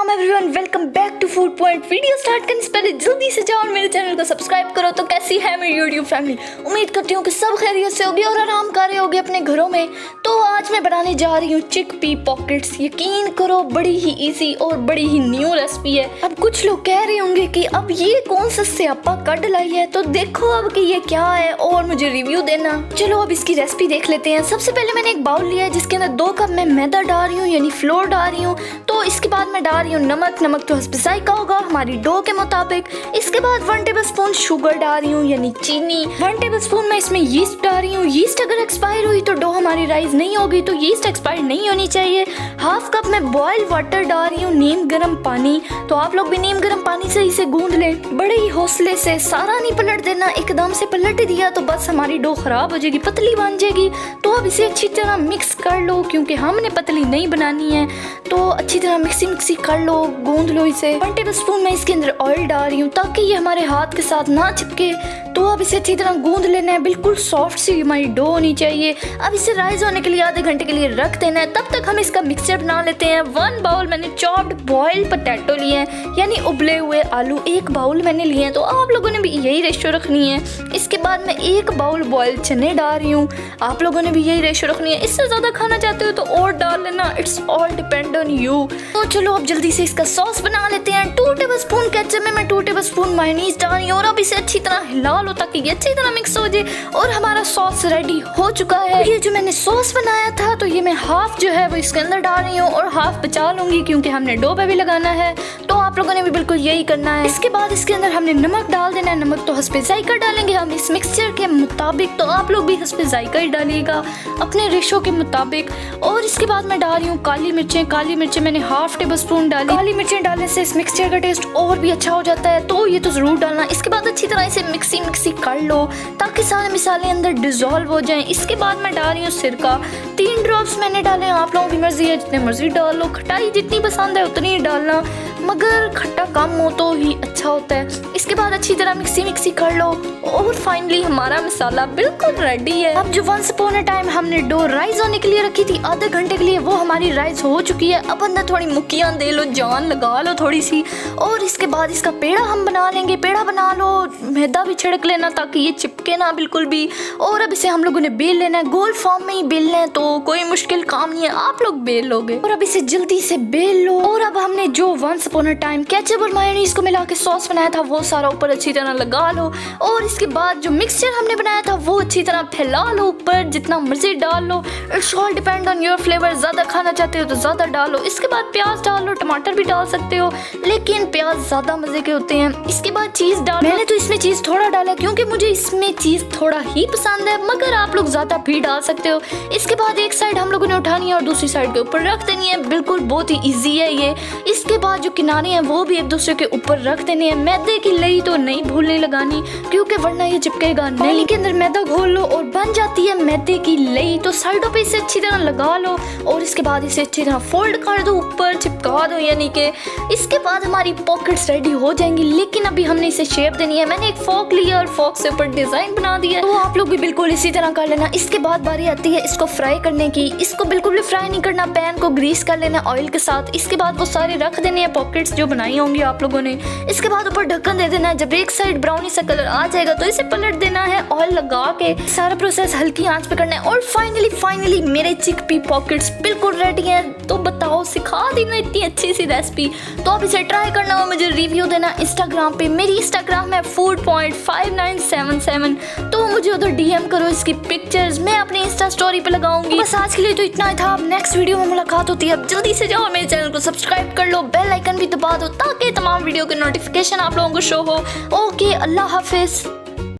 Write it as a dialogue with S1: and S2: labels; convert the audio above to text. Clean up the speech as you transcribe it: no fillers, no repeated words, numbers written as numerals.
S1: अस्सलाम everyone, welcome back to food point. Video start करने से पहले जल्दी से जाओ और मेरे चैनल को सब्सक्राइब करो। तो कैसी है मेरी यूट्यूब फैमिली? उम्मीद करती हूँ कि सब खैरियत से होगी और आराम कर रहे होगे अपने घरों में। तो आज मैं बनाने जा रही हूँ चिकपी पॉकेट्स। यकीन करो बड़ी ही इजी और बड़ी ही न्यू रेसिपी है। अब कुछ लोग कह रहे होंगे कि अब ये कौन सा स्यापा कट लाई है, तो देखो अब कि ये क्या है और मुझे रिव्यू देना। चलो अब इसकी रेसिपी देख लेते हैं। सबसे पहले मैंने एक बाउल लिया है जिसके अंदर 2 कप मैं मैदा डाल रही हूँ, यानी फ्लोर डाल रही हूँ। तो इसके बाद मैं डाल रही हूँ नमक तो हस्बे ज़ायका होगा हमारी डो के मुताबिक। इसके बाद 1 टेबलस्पून शुगर डाल रही हूँ यानी चीनी। 1 टेबलस्पून मैं इसमें यीस्ट डाल रही हूँ। यीस्ट अगर एक्सपायर हुई तो डो हमारी राइज नहीं होगी, तो यीस्ट एक्सपायर नहीं होनी चाहिए। 1/2 कप मैं बॉयल वाटर डाल रही हूँ, नीम गर्म पानी। तो आप लोग भी नीम गर्म पानी से इसे गूंद लें बड़े ही हौसले से। सारा नहीं पलट देना, एकदम से पलट दिया तो बस हमारी डो खराब हो जाएगी, पतली बन जाएगी। तो अब इसे अच्छी तरह मिक्स कर लो, क्योंकि हमने पतली नहीं बनानी है। तो अच्छी तरह मिक्सी कर लो, गूंद लो इसे। 1 टेबलस्पून मैं इसके अंदर ऑयल डाल रही हूँ ताकि ये हमारे हाथ के साथ ना चिपके। तो अब इसे अच्छी तरह गूंद लेना है, बिल्कुल सॉफ्ट सी हमारी डो होनी चाहिए। अब इसे राइज होने के लिए आधे घंटे के लिए रख देना है। तब तक हम इसका मिक्सचर बना लेते हैं। 1 बाउल मैंने चॉप्ड बॉइल्ड पोटैटो लिए हैं, यानी उबले हुए आलू 1 बाउल मैंने लिए हैं। तो आप लोगों ने भी यही रेशो रखनी है। इसके बाद मैं 1 बाउल बॉइल्ड चने डाल रही हूँ, आप लोगों ने भी यही रेशो रखनी है। इससे ज़्यादा खाना चाहते हो तो और डाल लेना, it's all depend on you. तो चलो अब जल्दी से इसका सॉस बना लेते हैं। 2 टेबलस्पून केचप में मैं 2 टेबलस्पून मायोनीज डाल रही हूँ और अब इसे अच्छी तरह हिला लो ताकि ये अच्छी तरह मिक्स हो जाए। और हमारा सॉस रेडी हो चुका है। ये जो मैंने सॉस बनाया था तो ये मैं हाफ जो है वो इसके अंदर डाल रही हूँ और हाफ बचा लूंगी क्योंकि हमने डो पे भी लगाना है। तो आप लोगों ने भी बिल्कुल यही करना है। इसके बाद इसके अंदर हमने नमक डाल देना है। नमक तो हस्बे ज़ायका डालेंगे हम इस मिक्सचर के मुताबिक, तो आप लोग भी हस्बे ज़ायका ही डालिएगा अपने रेशो के मुताबिक। और इसके बाद मैं डाल रही हूँ काली मिर्चें। काली मिर्चें मैंने 1/2 टेबलस्पून डाली। काली मिर्चें डालने से इस मिक्सचर का टेस्ट और भी अच्छा हो जाता है, तो ये तो ज़रूर डालना। इसके बाद अच्छी तरह इसे मिक्सी कर लो ताकि सारे मसाले अंदर डिज़ोल्व हो जाएं। इसके बाद मैं डाल रही हूँ सिरका। 3 ड्रॉप्स मैंने डाले, आप लोगों की मर्जी है, जितने मर्जी डाल लो। खटाई जितनी पसंद है उतनी ही डालना, मगर खट्टा कम हो तो ही अच्छा होता है। इसके बाद अच्छी तरह मिक्सी कर लो और फाइनली हमारा मसाला बिल्कुल रेडी है। अब जो वंस अपॉन अ टाइम हमने डो राइज होने के लिए रखी थी आधे घंटे के लिए, वो हमारी राइज हो चुकी है। अब अंदर थोड़ी मुक्कियाँ दे लो, जान लगा लो थोड़ी सी। और इसके बाद इसका पेड़ा हम बना लेंगे। पेड़ा बना लो, मैदा भी छिड़क लेना ताकि ये चिपके ना बिल्कुल भी। और अब इसे हम लोगों ने बेल लेना है, गोल फॉर्म में ही बेलना है, तो कोई मुश्किल काम नहीं है, आप लोग बेल लोगे। और अब इसे जल्दी से बेल लो। और अब हमने जो once upon a time ketchup और मायोनीज को मिला के सॉस बनाया था वो सारा ऊपर अच्छी तरह लगा लो। और इसके बाद जो मिक्सचर हमने बनाया था वो अच्छी तरह फैला लो ऊपर, जितना मर्जी डाल लो। It's all depend on your flavour. ज़्यादा खाना चाहते हो तो ज़्यादा डालो। इसके बाद प्याज डाल लो, टमाटर भी डाल सकते हो, लेकिन प्याज ज़्यादा मज़े के होते हैं। इसके बाद चीज़ डाल। मैंने तो इसमें चीज़ थोड़ा डाला क्योंकि मुझे इसमें चीज़ थोड़ा ही पसंद है, मगर आप लोग ज़्यादा भी डाल सकते हो। इसके बाद एक साइड हम लोगों ने उठानी है और दूसरी साइड के ऊपर रख देनी है। बिल्कुल बहुत ही ईजी है ये। इसके बाद जो किनारे हैं वो भी एक दूसरे के ऊपर रख देने हैं। मैदे की लई तो नहीं भूलने लगानी क्योंकि वरना ये चिपकेगा नहीं। पानी के अंदर मैदा घोल लो और बन जाती है मैदे की लई। तो साइडों पे इसे अच्छी तरह लगा लो और इसके बाद इसे अच्छी तरह फोल्ड कर दो, ऊपर चिपका दो, यानी कि इसके बाद हमारी पॉकेट्स रेडी हो जाएंगी। लेकिन अभी हमने इसे शेप देनी है। मैंने एक फोक लिया और फोक से ऊपर डिजाइन बना दिया, तो आप लोग भी बिल्कुल इसी तरह कर लेना। इसके बाद बारी आती है इसको फ्राई करने की। इसको बिल्कुल भी फ्राई नहीं करना, पैन को ग्रीस कर लेना ऑयल के साथ। इसके बाद वो सारे रख देने हैं पॉकेट्स जो बनाई होंगी आप लोगों ने। इसके बाद ऊपर ढक्कन दे देना है। जब एक साइड ब्राउनी सा कलर आ जाएगा तो इसे पलट देना है ऑयल लगा के। सारा प्रोसेस हल्की आंच पे करना है। और फाइनली मेरे चिकपी पॉकेट्स बिल्कुल रेडी हैं। तो बताओ, सिखा दी ना इतनी अच्छी सी रेसिपी। तो आप इसे ट्राई करना और मुझे रिव्यू देना इंस्टाग्राम पे। मेरी इंस्टाग्राम है food.5977। तो मुझे उधर DM करो इसकी पिक्चर्स, मैं अपनी इंस्टा स्टोरी पे लगाऊंगी। बस आज के लिए तो इतना ही था। अब नेक्स्ट वीडियो में मुलाकात होती है। अब जल्दी से जाओ मेरे चैनल को सब्सक्राइब कर लो, बेल आइकन भी दबा दो ताकि तमाम वीडियो के नोटिफिकेशन आप लोगों को शो हो। ओके, अल्लाह हाफिज।